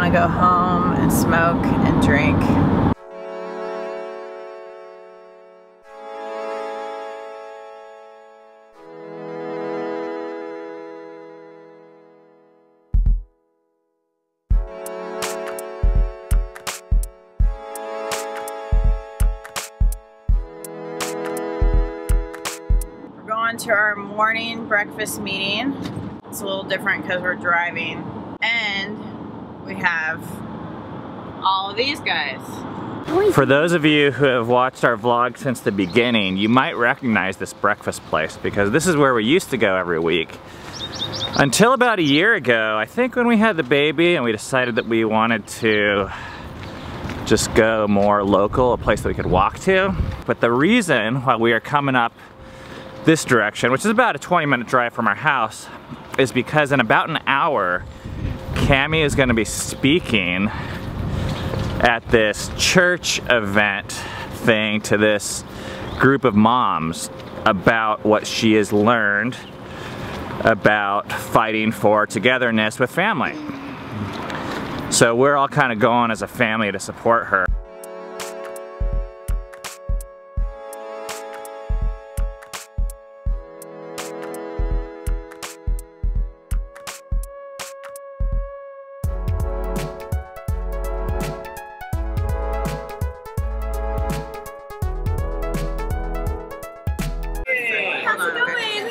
to go home and smoke and drink. We're going to our morning breakfast meeting. It's a little different because we're driving. And we have all of these guys. For those of you who have watched our vlog since the beginning, you might recognize this breakfast place because this is where we used to go every week. Until about a year ago, I think, when we had the baby and we decided that we wanted to just go more local, a place that we could walk to. But the reason why we are coming up this direction, which is about a 20-minute drive from our house, is because in about an hour, Cammie is going to be speaking at this church event thing to this group of moms about what she has learned about fighting for togetherness with family. So we're all kind of going as a family to support her.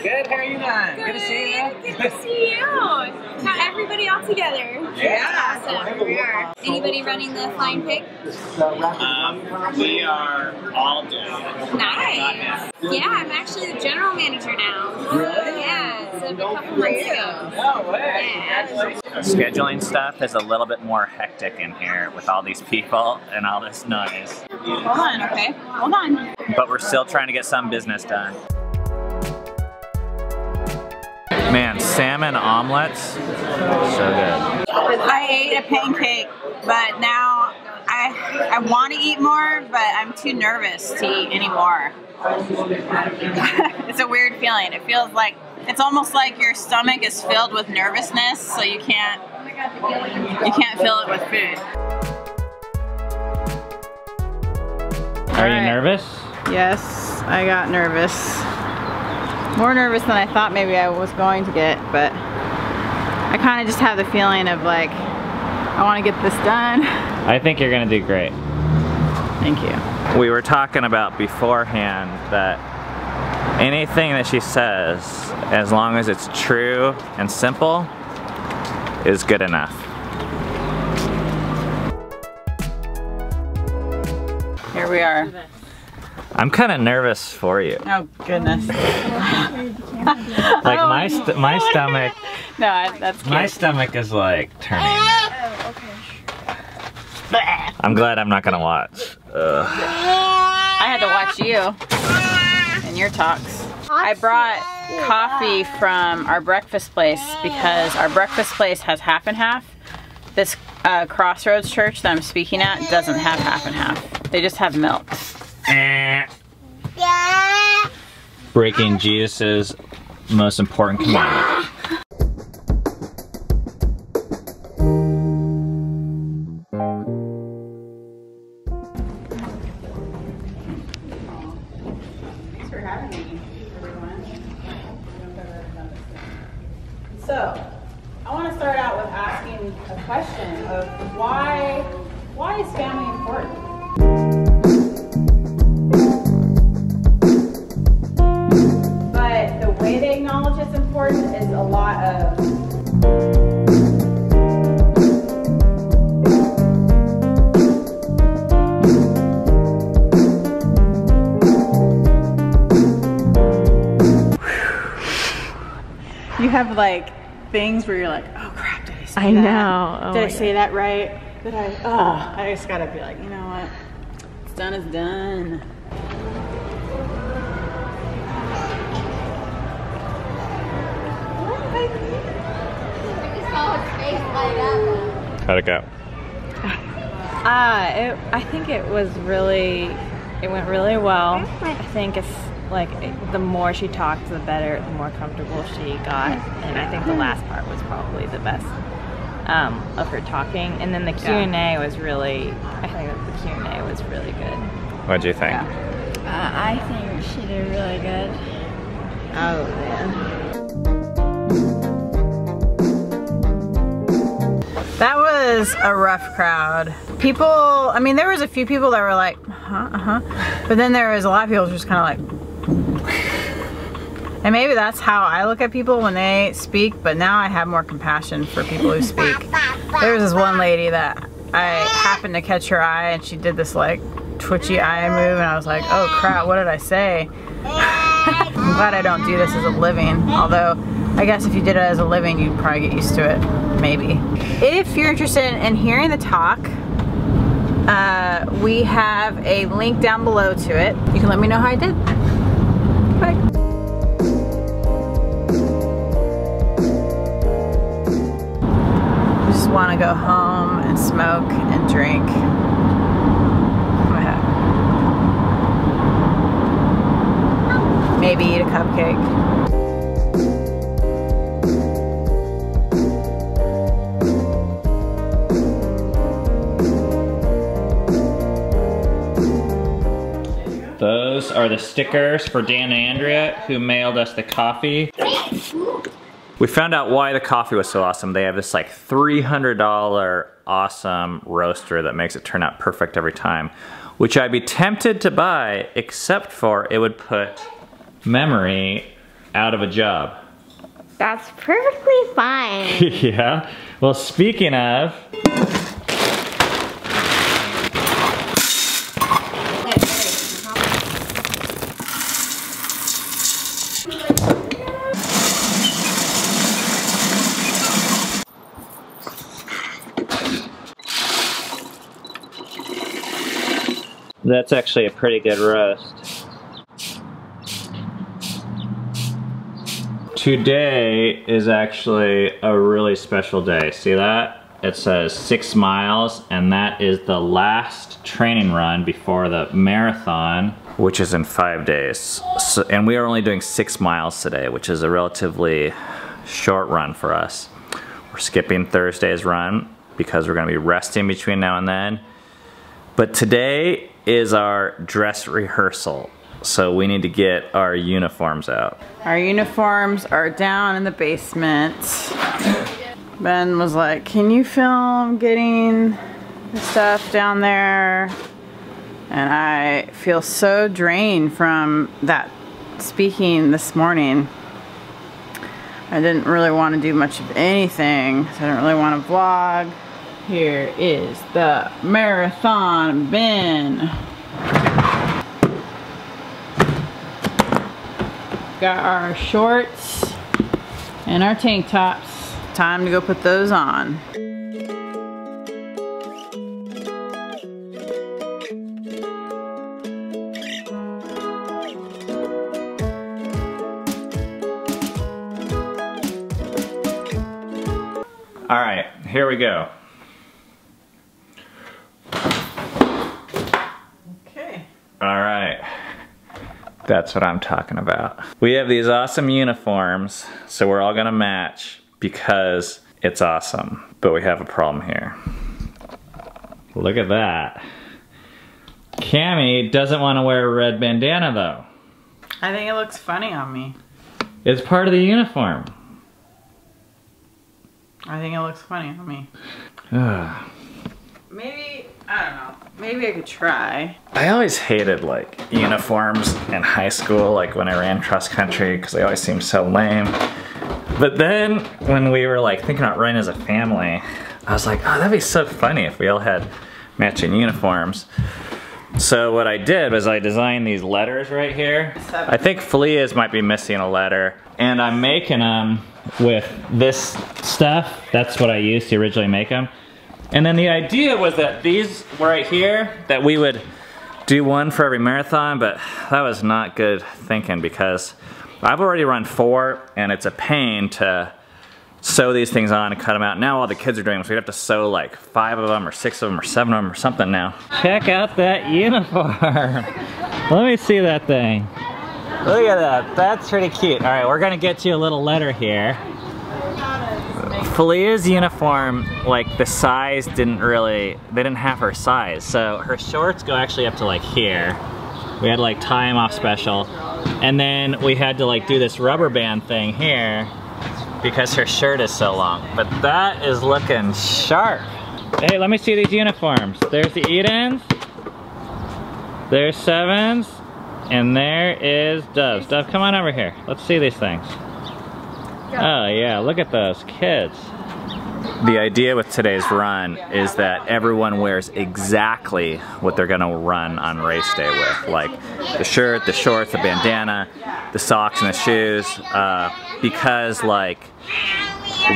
Good, how are you doing? Good to see you. Good to see you. Got everybody all together. Yeah. Awesome. We are. Anybody running the flying pig? We are all doing it. Nice. Yeah, I'm actually the general manager now. Really? Yeah, so a couple months ago. No way. Yeah. Scheduling stuff is a little bit more hectic in here with all these people and all this noise. Hold on, okay? Hold on. But we're still trying to get some business done. Man, salmon omelets, so good. I ate a pancake, but now I want to eat more, but I'm too nervous to eat anymore. It's a weird feeling. It feels like, it's almost like your stomach is filled with nervousness, so you can't fill it with food. Are you nervous? Yes, I got nervous. More nervous than I thought maybe I was going to get, but I kind of just have the feeling of like, I want to get this done. I think you're gonna do great. Thank you. We were talking about beforehand that anything that she says, as long as it's true and simple, is good enough. Here we are. I'm kind of nervous for you. Oh goodness. Like my stomach. No, that's cute. My stomach is like turning. Oh, okay. I'm glad I'm not gonna watch. Ugh. I had to watch you and your talks. I brought coffee from our breakfast place because our breakfast place has half and half. This Crossroads church that I'm speaking at doesn't have half and half. They just have milk. Breaking Jesus's most important commandment. Thanks for having me, everyone. So, I want to start out with asking a question of why is family important? But the way they acknowledge it's important is a lot of you have like things where you're like, oh crap, did I say that? I know. Oh did I say that right? Did I just gotta be like, you know what? It's done is done. How'd it go? I think it went really well. I think it's like the more she talked, the better, the more comfortable she got, and I think the last part was probably the best. of her talking, and then the Q&A was really, I think that the Q&A was really good. What'd you think? I think she did really good. Oh man. That was a rough crowd. People, I mean, there was a few people that were like, but then there was a lot of people just kind of like, and maybe that's how I look at people when they speak, but now I have more compassion for people who speak. There was this one lady that I happened to catch her eye, and she did this like twitchy eye move, and I was like, oh crap, what did I say? I'm glad I don't do this as a living, although I guess if you did it as a living, you'd probably get used to it, maybe. If you're interested in hearing the talk, we have a link down below to it. You can let me know how I did. Bye. I just want to go home and smoke and drink. Maybe eat a cupcake. Those are the stickers for Dan and Andrea, who mailed us the coffee. We found out why the coffee was so awesome. They have this like $300 awesome roaster that makes it turn out perfect every time, which I'd be tempted to buy, except for it would put memory out of a job. That's perfectly fine. Yeah. Well, speaking of, that's actually a pretty good roast. Today is actually a really special day. See that? It says 6 miles, and that is the last training run before the marathon, which is in 5 days. So, and we are only doing 6 miles today, which is a relatively short run for us. We're skipping Thursday's run because we're gonna be resting between now and then. But today is our dress rehearsal. So we need to get our uniforms out. Our uniforms are down in the basement. Ben was like, can you film getting the stuff down there? And I feel so drained from that speaking this morning. I didn't really want to do much of anything. So I didn't really want to vlog. Here is the marathon bin. Got our shorts and our tank tops. Time to go put those on. All right, here we go. Okay. All right. That's what I'm talking about. We have these awesome uniforms, so we're all gonna match because it's awesome. But we have a problem here. Look at that. Cammie doesn't want to wear a red bandana though. I think it looks funny on me. It's part of the uniform. I think it looks funny on me. Maybe, I don't know. Maybe I could try. I always hated like uniforms in high school, like when I ran cross country, because they always seemed so lame. But then when we were like thinking about running as a family, I was like, oh, that'd be so funny if we all had matching uniforms. So what I did was I designed these letters right here. I think Filia's might be missing a letter. And I'm making them with this stuff. That's what I used to originally make them. And then the idea was that these right here, that we would do one for every marathon, but that was not good thinking because I've already run 4 and it's a pain to sew these things on and cut them out. Now all the kids are doing them, so we have to sew like 5 of them or 6 of them or 7 of them or something now. Check out that uniform. Let me see that thing. Look at that, that's pretty cute. All right, we're gonna get you a little letter here. Filia's uniform, like the size they didn't have her size. So her shorts go actually up to like here. We had to like tie them off special. And then we had to like do this rubber band thing here because her shirt is so long. But that is looking sharp. Hey, let me see these uniforms. There's the Edens, there's Sevens, and there is Doves. Dove, come on over here. Let's see these things. Oh yeah, look at those kids. The idea with today's run is that everyone wears exactly what they're gonna run on race day with. Like the shirt, the shorts, the bandana, the socks and the shoes. Because like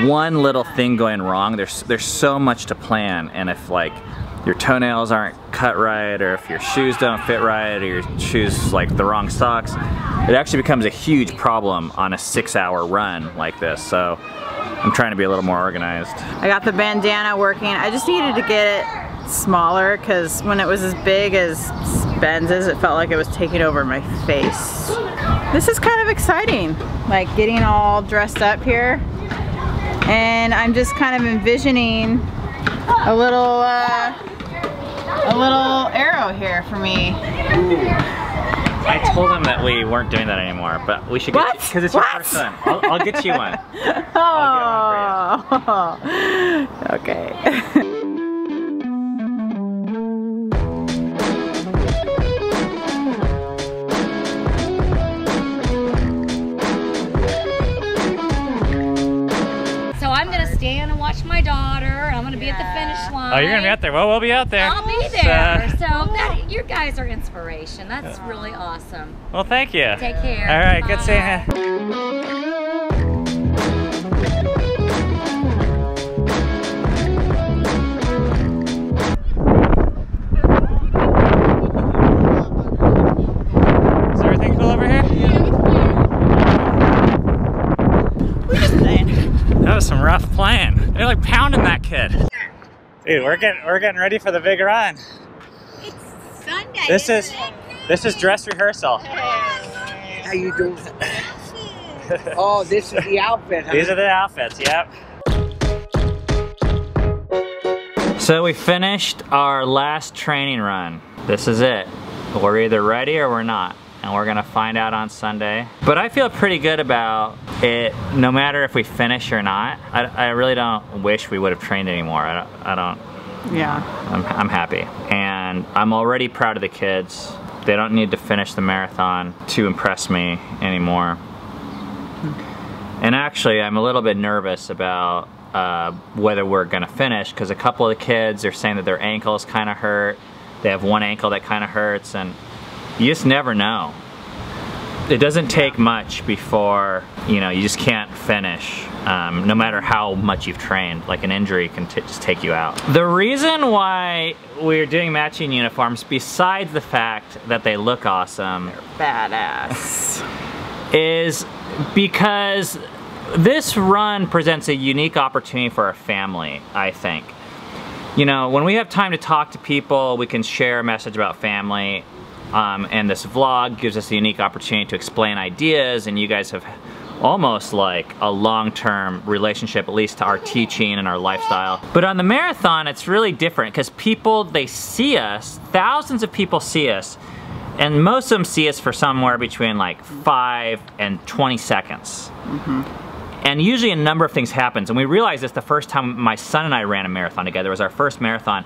one little thing going wrong, there's so much to plan, and if like your toenails aren't cut right, or if your shoes don't fit right, or your shoes like the wrong socks, it actually becomes a huge problem on a 6-hour run like this. So I'm trying to be a little more organized. I got the bandana working. I just needed to get it smaller because when it was as big as Benz's, it felt like it was taking over my face. This is kind of exciting, like getting all dressed up here. And I'm just kind of envisioning a little arrow here for me. I told him that we weren't doing that anymore, but we should get because it's your first son. I'll get you one. Oh, I'll get one for you. Okay. Watch my daughter. I'm gonna be at the finish line. Oh, you're gonna be out there. Well, we'll be out there. I'll be there. So you guys are inspiration. That's really awesome. Well, thank you. Take care. All right, Bye. good seeing you. Is everything cool over here? That was some rough playing. They're like pounding that kid. Dude, we're getting ready for the big run. It's Sunday. This is dress rehearsal. How you doing? Oh, this is the outfit, huh? These are the outfits, yep. So we finished our last training run. This is it. We're either ready or we're not. And we're gonna find out on Sunday. But I feel pretty good about it, no matter if we finish or not. I really don't wish we would have trained anymore. I don't. Yeah. I'm happy. And I'm already proud of the kids. They don't need to finish the marathon to impress me anymore. And actually, I'm a little bit nervous about whether we're gonna finish, because a couple of the kids are saying that their ankles kind of hurt. They have one ankle that kind of hurts, and you just never know. It doesn't take much before, you just can't finish, no matter how much you've trained. Like an injury can just take you out. The reason why we're doing matching uniforms, besides the fact that they look awesome, Badass. is because this run presents a unique opportunity for our family, I think. When we have time to talk to people, we can share a message about family. And this vlog gives us a unique opportunity to explain ideas, and you guys have almost like a long-term relationship, at least to our teaching and our lifestyle. But on the marathon, it's really different because people, they see us, thousands of people see us, and most of them see us for somewhere between like 5 and 20 seconds. And usually a number of things happens, and we realized this the first time my son and I ran a marathon together. It was our first marathon.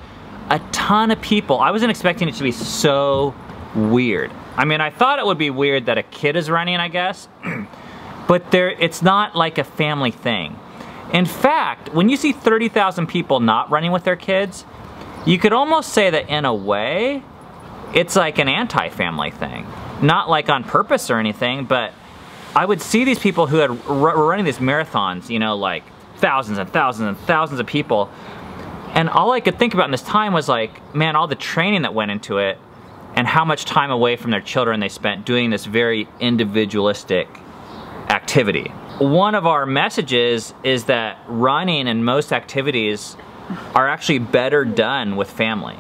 A ton of people. I wasn't expecting it to be so weird. I mean, I thought it would be weird that a kid is running, I guess, but it's not like a family thing. In fact, when you see 30,000 people not running with their kids, you could almost say that in a way, it's like an anti-family thing. Not like on purpose or anything, but I would see these people who were running these marathons, like thousands and thousands and thousands of people, and all I could think about in this time was like, man, all the training that went into it, and how much time away from their children they spent doing this very individualistic activity. One of our messages is that running and most activities are actually better done with family.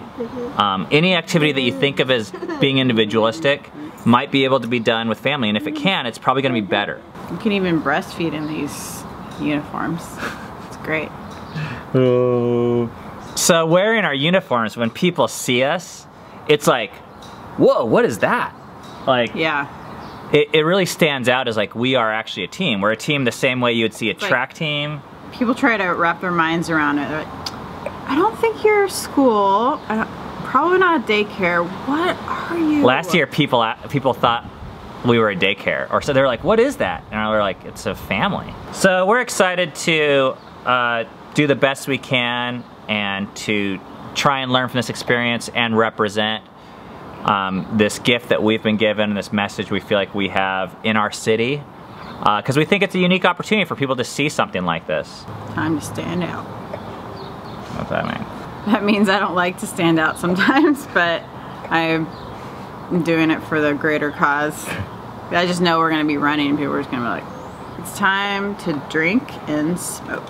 Any activity that you think of as being individualistic might be able to be done with family, and if it can, it's probably gonna be better. You can even breastfeed in these uniforms. It's great. Oh. So wearing our uniforms, when people see us, it's like, whoa, what is that? Like, yeah. It really stands out as like we are actually a team. We're a team the same way you would see a track team. People try to wrap their minds around it. They're like, I don't think you're a school. Probably not a daycare. What are you? Last year, people thought we were a daycare, or so they're like, "What is that?" And we're like, "It's a family." So we're excited to do the best we can and to try and learn from this experience and represent this gift that we've been given and this message we feel like we have in our city, because we think it's a unique opportunity for people to see something like this. Time to stand out. What's that mean? That means I don't like to stand out sometimes, but I'm doing it for the greater cause. I just know we're gonna be running and people are just gonna be like, it's time to drink and smoke.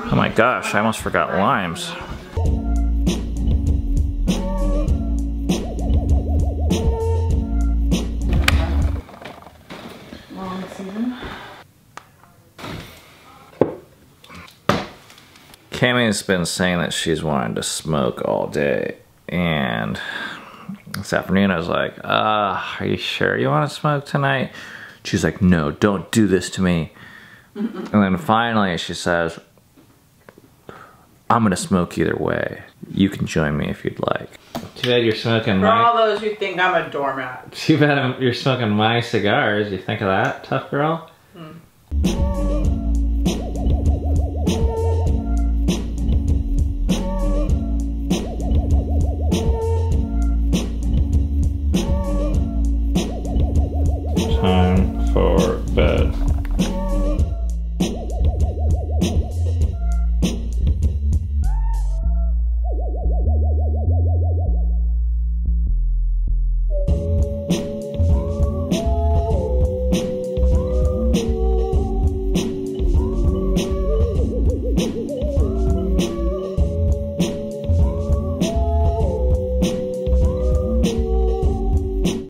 Oh my gosh, I almost forgot limes. Long season. Cammy's been saying that she's wanting to smoke all day, and this afternoon I was like, are you sure you want to smoke tonight? She's like, no, don't do this to me. And then finally she says, I'm gonna smoke either way. You can join me if you'd like. Too bad you're smoking For all those who think I'm a doormat. Too bad you're smoking my cigars. You think of that, tough girl? Time for